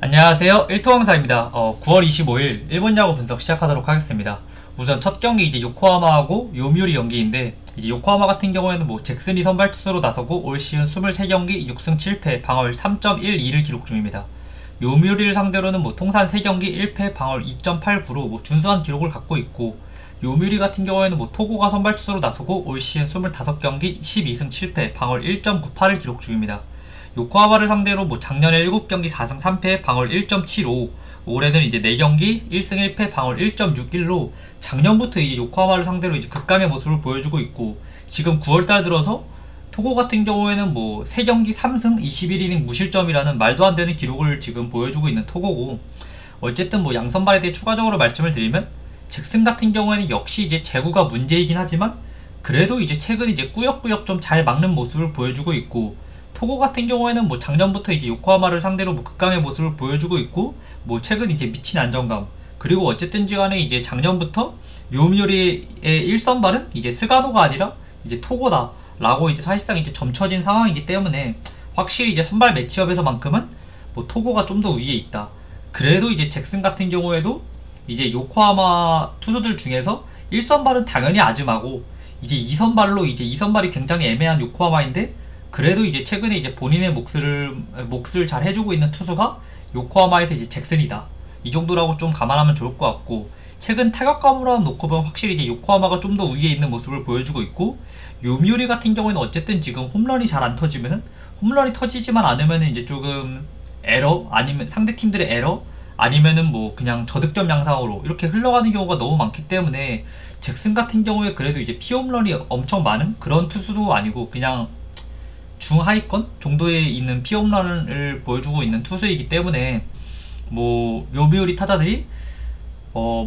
안녕하세요. 일토강사입니다. 9월 25일 일본 야구 분석 시작하도록 하겠습니다. 우선 첫 경기 이제 요코하마하고 요미우리 경기인데, 이제 요코하마 같은 경우에는 뭐 잭슨이 선발 투수로 나서고 올 시즌 23경기 6승 7패 방어율 3.12를 기록 중입니다. 요미우리를 상대로는 뭐 통산 3경기 1패 방어율 2.89로 뭐 준수한 기록을 갖고 있고, 요미우리 같은 경우에는 뭐 토고가 선발 투수로 나서고 올 시즌 25경기 12승 7패 방어율 1.98을 기록 중입니다. 요코하마를 상대로 뭐 작년에 7경기 4승 3패 방어율 1.75, 올해는 이제 4경기 1승 1패 방어율 1.61로 작년부터 이제 요코하마를 상대로 이제 극강의 모습을 보여주고 있고, 지금 9월달 들어서 토고 같은 경우에는 뭐 3경기 3승 21이닝 무실점이라는 말도 안 되는 기록을 지금 보여주고 있는 토고고, 어쨌든 뭐 양선발에 대해 추가적으로 말씀을 드리면, 잭슨 같은 경우에는 역시 이제 제구가 문제이긴 하지만 그래도 이제 최근 이제 꾸역꾸역 좀 잘 막는 모습을 보여주고 있고, 토고 같은 경우에는 뭐 작년부터 이제 요코하마를 상대로 뭐 극강의 모습을 보여주고 있고, 뭐 최근 이제 미친 안정감, 그리고 어쨌든지 간에 이제 작년부터 요미우리의 1선발은 이제 스가노가 아니라 이제 토고다 라고 이제 사실상 이제 점쳐진 상황이기 때문에, 확실히 이제 선발 매치업에서만큼은 뭐 토고가 좀 더 위에 있다. 그래도 이제 잭슨 같은 경우에도 이제 요코하마 투수들 중에서 1선발은 당연히 아즈마고, 이제 2선발이 굉장히 애매한 요코하마인데, 그래도 이제 최근에 이제 본인의 몫을 잘 해주고 있는 투수가 요코하마에서 이제 잭슨이다, 이 정도라고 좀 감안하면 좋을 것 같고, 최근 타격감으로 놓고 보면 확실히 이제 요코하마가 좀 더 위에 있는 모습을 보여주고 있고, 요미우리 같은 경우에는 어쨌든 지금 홈런이 잘 안 터지면은, 홈런이 터지지만 않으면은 이제 조금 에러, 아니면 상대 팀들의 에러, 아니면은 뭐 그냥 저득점 양상으로 이렇게 흘러가는 경우가 너무 많기 때문에, 잭슨 같은 경우에 그래도 이제 피홈런이 엄청 많은 그런 투수도 아니고 그냥 중하위권 정도에 있는 피홈런을 보여주고 있는 투수이기 때문에, 뭐 요미우리 타자들이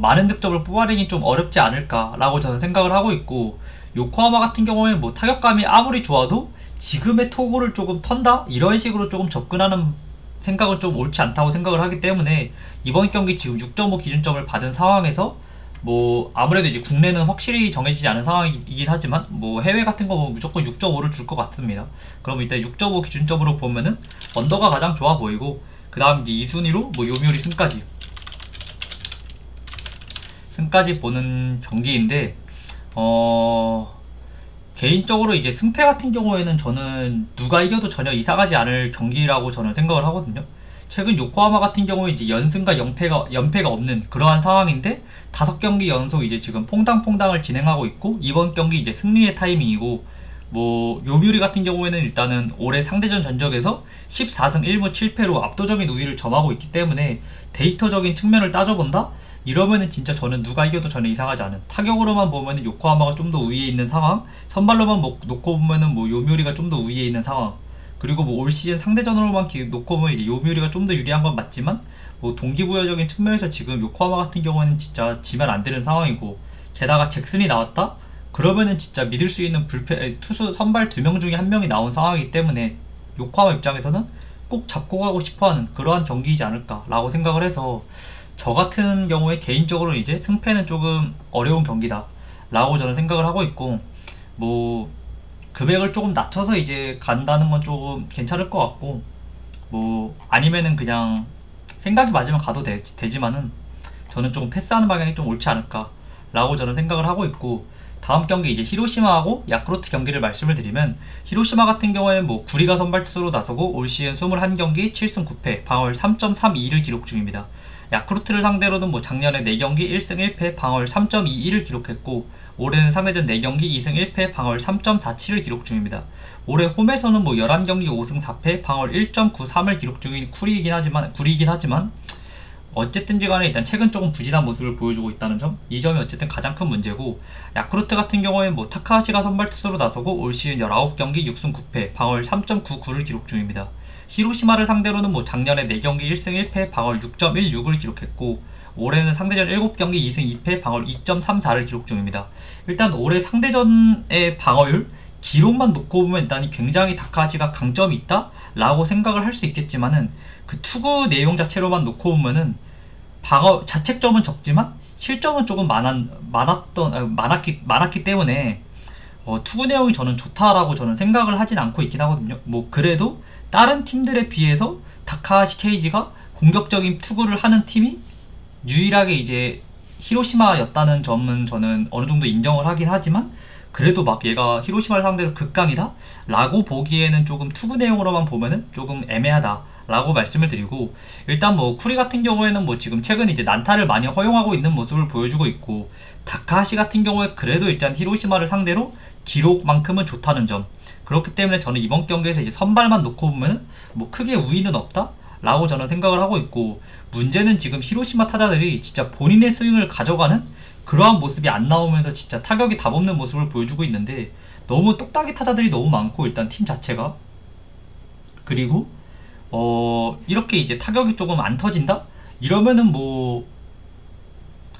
많은 득점을 뽑아내긴 좀 어렵지 않을까라고 저는 생각을 하고 있고, 요코하마 같은 경우에는 뭐 타격감이 아무리 좋아도 지금의 토고를 조금 턴다, 이런 식으로 조금 접근하는 생각은 좀 옳지 않다고 생각을 하기 때문에, 이번 경기 지금 6.5 기준점을 받은 상황에서 뭐 아무래도 이제 국내는 확실히 정해지지 않은 상황이긴 하지만, 뭐 해외 같은 거 보면 무조건 6.5를 줄 것 같습니다. 그럼 일단 6.5 기준점으로 보면은 언더가 가장 좋아 보이고, 그 다음 이제 2순위로 뭐 요미우리 승까지 보는 경기인데, 개인적으로 이제 승패 같은 경우에는 저는 누가 이겨도 전혀 이상하지 않을 경기라고 저는 생각을 하거든요. 최근 요코하마 같은 경우에 이제 연승과 연패가 없는 그러한 상황인데, 5경기 연속 이제 지금 퐁당퐁당을 진행하고 있고, 이번 경기 이제 승리의 타이밍이고, 뭐 요미우리 같은 경우에는 일단은 올해 상대전 전적에서 14승 1무 7패로 압도적인 우위를 점하고 있기 때문에, 데이터적인 측면을 따져본다? 이러면은 진짜 저는 누가 이겨도 전혀 이상하지 않은, 타격으로만 보면은 요코하마가 좀 더 위에 있는 상황, 선발로만 놓고 보면은 뭐 요미우리가 좀 더 위에 있는 상황, 그리고 뭐 올 시즌 상대전으로만 놓고 보면 이제 요미우리가 좀 더 유리한 건 맞지만, 뭐 동기부여적인 측면에서 지금 요코하마 같은 경우에는 진짜 지면 안 되는 상황이고, 게다가 잭슨이 나왔다? 그러면은 진짜 믿을 수 있는 투수 선발 2명 중에 1명이 나온 상황이기 때문에, 요코하마 입장에서는 꼭 잡고 가고 싶어하는 그러한 경기이지 않을까라고 생각을 해서, 저 같은 경우에 개인적으로 이제 승패는 조금 어려운 경기다 라고 저는 생각을 하고 있고, 뭐 금액을 조금 낮춰서 이제 간다는 건 조금 괜찮을 것 같고, 뭐 아니면은 그냥 생각이 맞으면 가도 되지만은, 저는 조금 패스하는 방향이 좀 옳지 않을까 라고 저는 생각을 하고 있고, 다음 경기 이제 히로시마하고 야쿠르트 경기를 말씀을 드리면, 히로시마 같은 경우에는 뭐 구리가 선발 투수로 나서고 올 시즌 21경기 7승 9패 방어율 3.32를 기록 중입니다. 야쿠르트를 상대로는 뭐 작년에 4경기 1승 1패 방어율 3.21을 기록했고, 올해는 상대전 4경기 2승 1패 방어율 3.47을 기록 중입니다. 올해 홈에서는 뭐 11경기 5승 4패 방어율 1.93을 기록 중인 구리이긴 하지만 어쨌든지 간에 일단 최근 조금 부진한 모습을 보여주고 있다는 점, 이 점이 어쨌든 가장 큰 문제고, 야쿠르트 같은 경우에 뭐 타카하시가 선발 투수로 나서고 올 시즌 19경기 6승 9패 방어율 3.99를 기록 중입니다. 히로시마를 상대로는 뭐 작년에 4경기 1승 1패 방어율 6.16을 기록했고, 올해는 상대전 7경기 2승 2패 방어율 2.34를 기록 중입니다. 일단 올해 상대전의 방어율 기록만 놓고 보면 일단 굉장히 다카하시가 강점이 있다 라고 생각을 할 수 있겠지만은, 그 투구 내용 자체로만 놓고 보면은 자책점은 적지만 실점은 조금 많았기 때문에, 투구 내용이 저는 좋다라고 저는 생각을 하진 않고 있긴 하거든요. 뭐 그래도 다른 팀들에 비해서 다카하시 케이지가 공격적인 투구를 하는 팀이 유일하게 이제 히로시마였다는 점은 저는 어느 정도 인정을 하긴 하지만, 그래도 막 얘가 히로시마를 상대로 극강이다? 라고 보기에는 조금 투구 내용으로만 보면은 조금 애매하다 라고 말씀을 드리고, 일단 뭐 쿠리 같은 경우에는 뭐 지금 최근 이제 난타를 많이 허용하고 있는 모습을 보여주고 있고, 다카하시 같은 경우에 그래도 일단 히로시마를 상대로 기록만큼은 좋다는 점, 그렇기 때문에 저는 이번 경기에서 이제 선발만 놓고 보면은 뭐 크게 우위는 없다? 라고 저는 생각을 하고 있고, 문제는 지금 히로시마 타자들이 진짜 본인의 스윙을 가져가는 그러한 모습이 안 나오면서 진짜 타격이 답 없는 모습을 보여주고 있는데, 너무 똑딱이 타자들이 너무 많고 일단 팀 자체가, 그리고 이렇게 이제 타격이 조금 안 터진다? 이러면은 뭐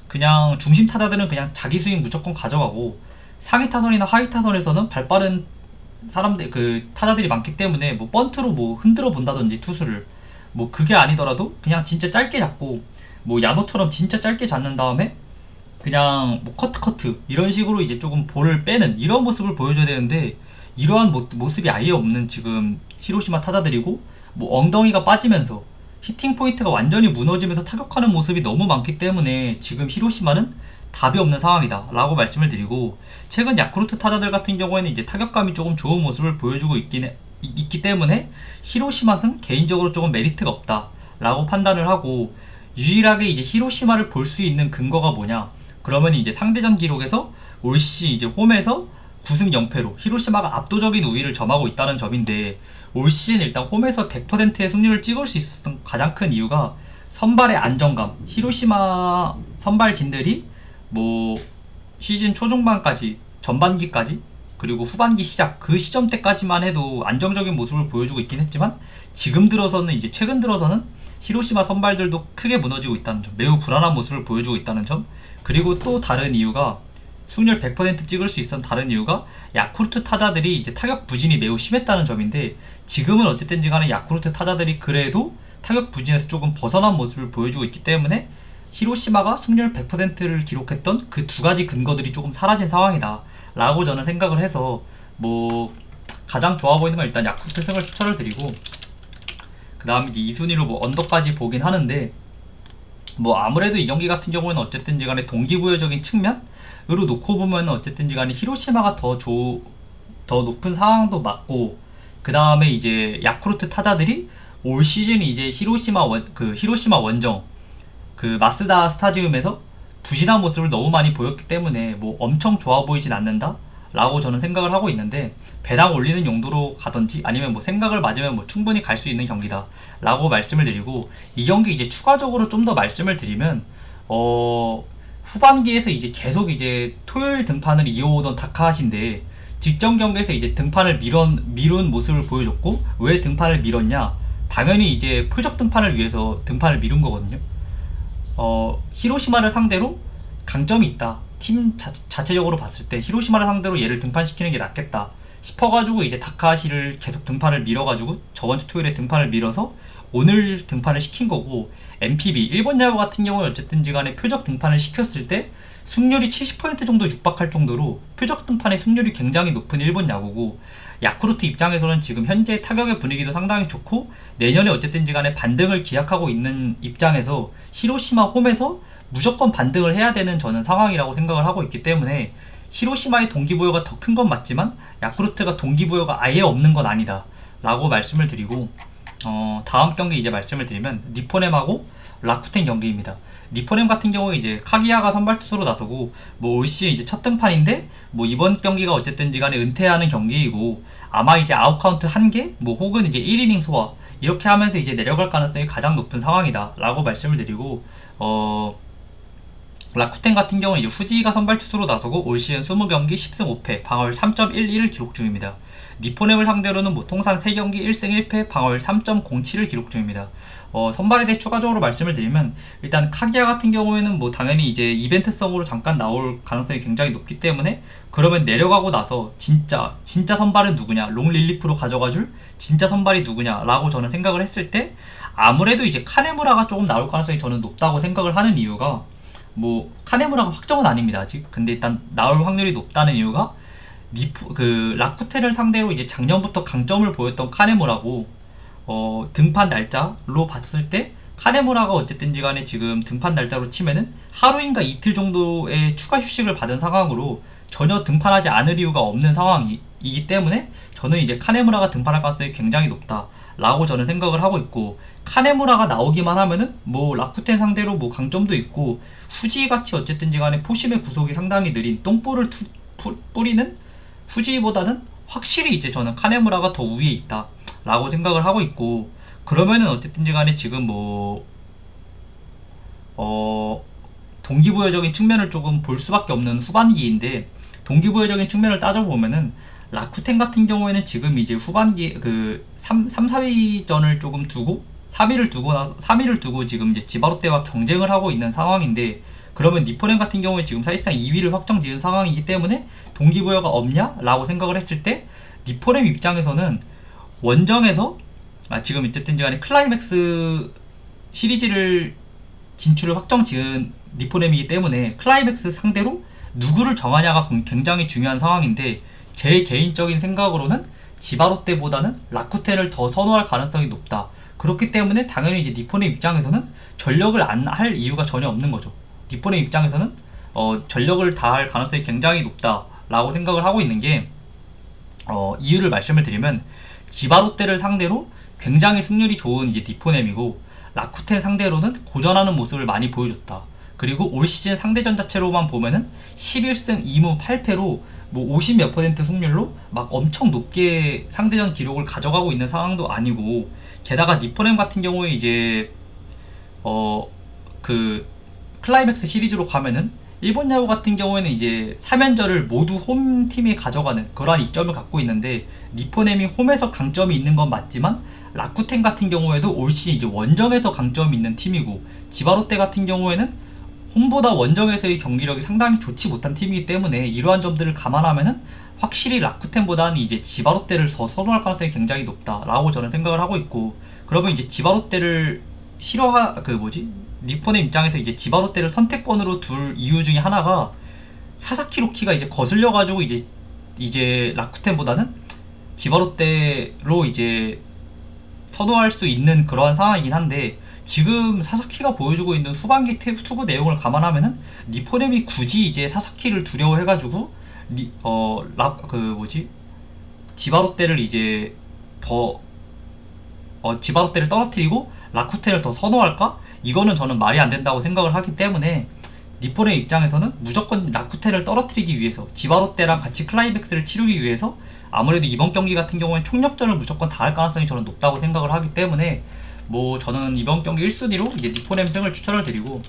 그냥 중심 타자들은 그냥 자기 스윙 무조건 가져가고, 상위 타선이나 하위 타선에서는 발 빠른 사람들 그 타자들이 많기 때문에 뭐 번트로 뭐 흔들어 본다든지 투수를, 뭐 그게 아니더라도 그냥 진짜 짧게 잡고, 뭐 야노처럼 진짜 짧게 잡는 다음에 그냥 뭐 커트 이런 식으로 이제 조금 볼을 빼는 이런 모습을 보여줘야 되는데, 이러한 모습이 아예 없는 지금 히로시마 타자들이고, 뭐 엉덩이가 빠지면서 히팅 포인트가 완전히 무너지면서 타격하는 모습이 너무 많기 때문에 지금 히로시마는 답이 없는 상황이다 라고 말씀을 드리고, 최근 야쿠르트 타자들 같은 경우에는 이제 타격감이 조금 좋은 모습을 보여주고 있기 때문에 히로시마는 개인적으로 조금 메리트가 없다 라고 판단을 하고, 유일하게 이제 히로시마를 볼 수 있는 근거가 뭐냐, 그러면 이제 상대전 기록에서 올 시즌 이제 홈에서 9승 0패로 히로시마가 압도적인 우위를 점하고 있다는 점인데, 올 시즌 일단 홈에서 100%의 승률을 찍을 수 있었던 가장 큰 이유가 선발의 안정감, 히로시마 선발진들이 뭐 시즌 초중반까지, 전반기까지, 그리고 후반기 시작 그 시점 때까지만 해도 안정적인 모습을 보여주고 있긴 했지만, 지금 들어서는 이제 최근 들어서는 히로시마 선발들도 크게 무너지고 있다는 점, 매우 불안한 모습을 보여주고 있다는 점, 그리고 또 다른 이유가, 승률 100% 찍을 수 있었던 다른 이유가 야쿠르트 타자들이 이제 타격 부진이 매우 심했다는 점인데, 지금은 어쨌든지 간에 야쿠르트 타자들이 그래도 타격 부진에서 조금 벗어난 모습을 보여주고 있기 때문에 히로시마가 승률 100%를 기록했던 그 두 가지 근거들이 조금 사라진 상황이다 라고 저는 생각을 해서, 뭐 가장 좋아 보이는 건 일단 야쿠르트 승을 추천을 드리고, 그 다음에 이제 2순위로 뭐 언더까지 보긴 하는데, 뭐 아무래도 이 경기 같은 경우는 어쨌든지 간에 동기부여적인 측면으로 놓고 보면 어쨌든지 간에 히로시마가 더 높은 상황도 맞고, 그 다음에 이제 야쿠르트 타자들이 올 시즌 이제 히로시마 원정 그 마쓰다 스타디움에서 부진한 모습을 너무 많이 보였기 때문에 뭐 엄청 좋아 보이진 않는다 라고 저는 생각을 하고 있는데, 배당 올리는 용도로 가든지 아니면 뭐 생각을 맞으면 뭐 충분히 갈 수 있는 경기다 라고 말씀을 드리고, 이 경기 이제 추가적으로 좀 더 말씀을 드리면, 후반기에서 이제 계속 이제 토요일 등판을 이어오던 다카하시인데, 직전 경기에서 이제 등판을 미룬 모습을 보여줬고, 왜 등판을 미뤘냐, 당연히 이제 표적 등판을 위해서 등판을 미룬 거거든요. 히로시마를 상대로 강점이 있다, 팀 자체적으로 봤을 때 히로시마를 상대로 얘를 등판시키는 게 낫겠다 싶어가지고 이제 다카하시를 계속 등판을 밀어가지고 저번주 토요일에 등판을 밀어서 오늘 등판을 시킨 거고, MPB 일본 야구 같은 경우는 어쨌든지 간에 표적 등판을 시켰을 때 승률이 70% 정도 육박할 정도로 표적 등판의 승률이 굉장히 높은 일본 야구고, 야쿠르트 입장에서는 지금 현재 타격의 분위기도 상당히 좋고, 내년에 어쨌든지 간에 반등을 기약하고 있는 입장에서 히로시마 홈에서 무조건 반등을 해야 되는 저는 상황이라고 생각을 하고 있기 때문에, 히로시마의 동기부여가 더 큰 건 맞지만 야쿠르트가 동기부여가 아예 없는 건 아니다 라고 말씀을 드리고, 다음 경기 이제 말씀을 드리면 니포넴하고 라쿠텐 경기입니다. 니포넴 같은 경우에 이제 카기야가 선발 투수로 나서고, 뭐 올 시즌 이제 첫 등판인데, 뭐 이번 경기가 어쨌든지 간에 은퇴하는 경기이고, 아마 이제 아웃카운트 1개 뭐 혹은 이제 1이닝 소화 이렇게 하면서 이제 내려갈 가능성이 가장 높은 상황이다 라고 말씀을 드리고, 라쿠텐 같은 경우는 이제 후지이가 선발 투수로 나서고 올 시즌 20경기 10승 5패 방어율 3.11을 기록 중입니다. 니포넴을 상대로는 뭐 통산 3경기 1승 1패 방어율 3.07을 기록 중입니다. 선발에 대해 추가적으로 말씀을 드리면, 일단 카기야 같은 경우에는 뭐 당연히 이제 이벤트성으로 잠깐 나올 가능성이 굉장히 높기 때문에, 그러면 내려가고 나서 진짜 선발은 누구냐, 롱 릴리프로 가져가줄 진짜 선발이 누구냐 라고 저는 생각을 했을 때, 아무래도 이제 카네무라가 조금 나올 가능성이 저는 높다고 생각을 하는 이유가, 뭐 카네무라가 확정은 아닙니다 아직. 근데 일단 나올 확률이 높다는 이유가, 라쿠텐을 상대로 이제 작년부터 강점을 보였던 카네무라고, 등판 날짜로 봤을 때 카네무라가 어쨌든지 간에 지금 등판 날짜로 치면은 하루인가 이틀 정도의 추가 휴식을 받은 상황으로 전혀 등판하지 않을 이유가 없는 상황이기 때문에 저는 이제 카네무라가 등판할 가능성이 굉장히 높다라고 저는 생각을 하고 있고, 카네무라가 나오기만 하면은 뭐 라쿠텐 상대로 뭐 강점도 있고 후지같이 어쨌든지 간에 포심의 구속이 상당히 느린 똥볼을 뿌리는 후지보다는 확실히 이제 저는 카네무라가 더 우위에 있다라고 생각을 하고 있고, 그러면은 어쨌든지 간에 지금 뭐 동기부여적인 측면을 조금 볼 수밖에 없는 후반기인데, 동기부여적인 측면을 따져보면은 라쿠텐 같은 경우에는 지금 이제 후반기 그 3, 4위전을 조금 두고 3위를 두고 지금 이제 지바롯데와 경쟁을 하고 있는 상황인데, 그러면 니포렘 같은 경우에 지금 사실상 2위를 확정 지은 상황이기 때문에 동기부여가 없냐라고 생각을 했을 때, 니포렘 입장에서는 원정에서 지금 어쨌든 간에 클라이맥스 시리즈를 진출을 확정 지은 니포렘이기 때문에 클라이맥스 상대로 누구를 정하냐가 굉장히 중요한 상황인데, 제 개인적인 생각으로는 지바롯데보다는 라쿠텐을 더 선호할 가능성이 높다. 그렇기 때문에 당연히 이제 니포렘 입장에서는 전력을 안 할 이유가 전혀 없는 거죠. 니포렘 입장에서는 전력을 다할 가능성이 굉장히 높다라고 생각을 하고 있는 게, 이유를 말씀을 드리면 지바롯데를 상대로 굉장히 승률이 좋은 이제 니포넴이고, 라쿠텐 상대로는 고전하는 모습을 많이 보여줬다. 그리고 올 시즌 상대전 자체로만 보면은 11승 2무 8패로 뭐 50 몇 퍼센트 승률로 막 엄청 높게 상대전 기록을 가져가고 있는 상황도 아니고, 게다가 니포넴 같은 경우에 이제 그 클라이맥스 시리즈로 가면은 일본 야구 같은 경우에는 이제 3연전을 모두 홈팀이 가져가는 그러한 이점을 갖고 있는데, 니포넴이 홈에서 강점이 있는 건 맞지만 라쿠텐 같은 경우에도 올 시즌 이제 원정에서 강점이 있는 팀이고, 지바롯데 같은 경우에는 홈보다 원정에서의 경기력이 상당히 좋지 못한 팀이기 때문에 이러한 점들을 감안하면은 확실히 라쿠텐보다는 이제 지바롯데를 더 선호할 가능성이 굉장히 높다라고 저는 생각을 하고 있고, 그러면 이제 지바롯데를 니폰의 입장에서 이제 지바롯데를 선택권으로 둘 이유 중에 하나가 사사키 로키가 이제 거슬려가지고 이제 라쿠텐보다는 지바롯데로 이제 선호할 수 있는 그러한 상황이긴 한데, 지금 사사키가 보여주고 있는 후반기 투구 내용을 감안하면은 니포넴이 굳이 이제 사사키를 두려워해가지고 지바롯데를 이제 지바롯데를 떨어뜨리고 라쿠텐을 더 선호할까? 이거는 저는 말이 안 된다고 생각을 하기 때문에, 니포렘 입장에서는 무조건 라쿠텐을 떨어뜨리기 위해서 지바롯데랑 같이 클라이맥스를 치르기 위해서 아무래도 이번 경기 같은 경우엔 총력전을 무조건 다 할 가능성이 저는 높다고 생각을 하기 때문에, 뭐 저는 이번 경기 1순위로 이제 니포렘 승을 추천을 드리고,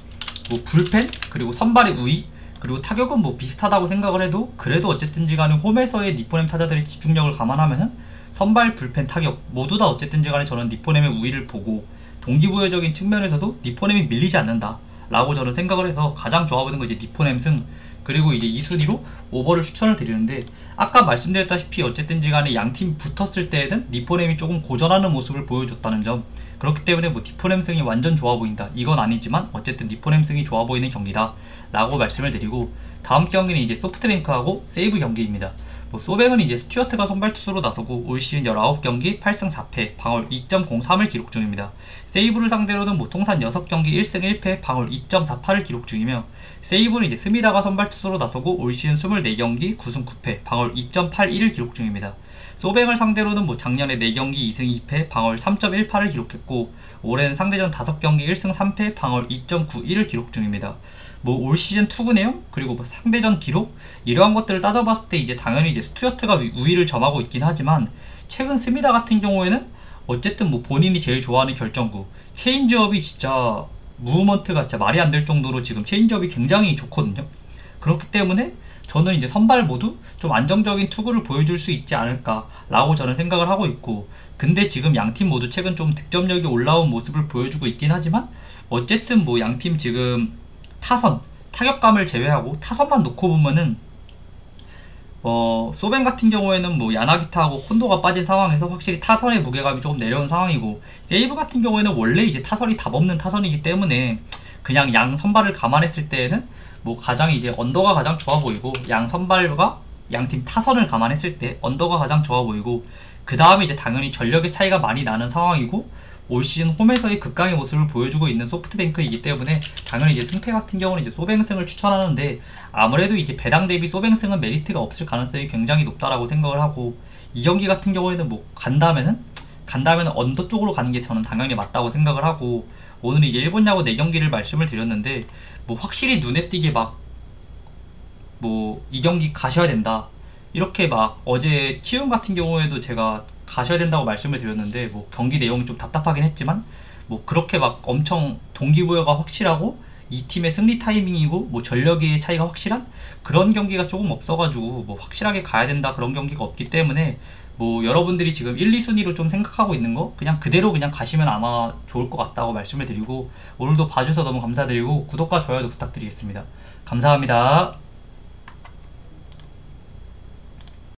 뭐 불펜 그리고 선발의 우위 그리고 타격은 뭐 비슷하다고 생각을 해도, 그래도 어쨌든지 간에 홈에서의 니포렘 타자들의 집중력을 감안하면은 선발 불펜 타격 모두 다 어쨌든지 간에 저는 니포렘의 우위를 보고, 동기부여적인 측면에서도 니포넴이 밀리지 않는다 라고 저는 생각을 해서 가장 좋아 보이는 거 이제 니포넴 승, 그리고 이제 2순위로 오버를 추천을 드리는데, 아까 말씀드렸다시피 어쨌든지 간에 양팀 붙었을 때에는 니포넴이 조금 고전하는 모습을 보여줬다는 점, 그렇기 때문에 뭐 니포넴 승이 완전 좋아 보인다 이건 아니지만 어쨌든 니포넴 승이 좋아 보이는 경기다 라고 말씀을 드리고, 다음 경기는 이제 소프트뱅크하고 세이브 경기입니다. 뭐 소뱅은 이제 스튜어트가 선발 투수로 나서고 올 시즌 19경기 8승 4패 방어율 2.03을 기록 중입니다. 세이브를 상대로는 뭐 통산 6경기 1승 1패 방어율 2.48을 기록 중이며, 세이브는 이제 스미다가 선발 투수로 나서고 올 시즌 24경기 9승 9패 방어율 2.81을 기록 중입니다. 소뱅을 상대로는 뭐 작년에 4경기 2승 2패 방어율 3.18을 기록했고, 올해는 상대전 5경기 1승 3패 방어율 2.91을 기록 중입니다. 뭐 올 시즌 투구 내용 그리고 뭐 상대전 기록 이러한 것들을 따져봤을 때 이제 당연히 이제 스튜어트가 우위를 점하고 있긴 하지만, 최근 스미다 같은 경우에는 어쨌든 뭐 본인이 제일 좋아하는 결정구 체인지업이 진짜 무브먼트가 진짜 말이 안 될 정도로 지금 체인지업이 굉장히 좋거든요. 그렇기 때문에 저는 이제 선발 모두 좀 안정적인 투구를 보여줄 수 있지 않을까라고 저는 생각을 하고 있고, 근데 지금 양팀 모두 최근 좀 득점력이 올라온 모습을 보여주고 있긴 하지만, 어쨌든 뭐 양팀 지금 타격감을 제외하고 타선만 놓고 보면은 소뱅 같은 경우에는 뭐 야나기타하고 콘도가 빠진 상황에서 확실히 타선의 무게감이 조금 내려온 상황이고, 세이브 같은 경우에는 원래 이제 타선이 답 없는 타선이기 때문에 그냥 양 선발을 감안했을 때에는 뭐 가장 이제 언더가 가장 좋아 보이고, 양 선발과 양팀 타선을 감안했을 때 언더가 가장 좋아 보이고, 그 다음에 이제 당연히 전력의 차이가 많이 나는 상황이고, 올 시즌 홈에서의 극강의 모습을 보여주고 있는 소프트뱅크이기 때문에 당연히 이제 승패 같은 경우는 이제 소뱅승을 추천하는데, 아무래도 이제 배당 대비 소뱅승은 메리트가 없을 가능성이 굉장히 높다라고 생각을 하고, 이 경기 같은 경우에는 뭐 간다면은 언더 쪽으로 가는 게 저는 당연히 맞다고 생각을 하고, 오늘 이제 일본 야구 4경기를 말씀을 드렸는데, 뭐 확실히 눈에 띄게 막 뭐 이 경기 가셔야 된다 이렇게 막, 어제 키움 같은 경우에도 제가 가셔야 된다고 말씀을 드렸는데, 뭐 경기 내용이 좀 답답하긴 했지만 뭐 그렇게 막 엄청 동기부여가 확실하고 이 팀의 승리 타이밍이고 뭐 전력의 차이가 확실한 그런 경기가 조금 없어가지고, 뭐 확실하게 가야 된다 그런 경기가 없기 때문에, 뭐 여러분들이 지금 1, 2순위로 좀 생각하고 있는 거 그냥 그대로 그냥 가시면 아마 좋을 것 같다고 말씀을 드리고, 오늘도 봐주셔서 너무 감사드리고 구독과 좋아요도 부탁드리겠습니다. 감사합니다.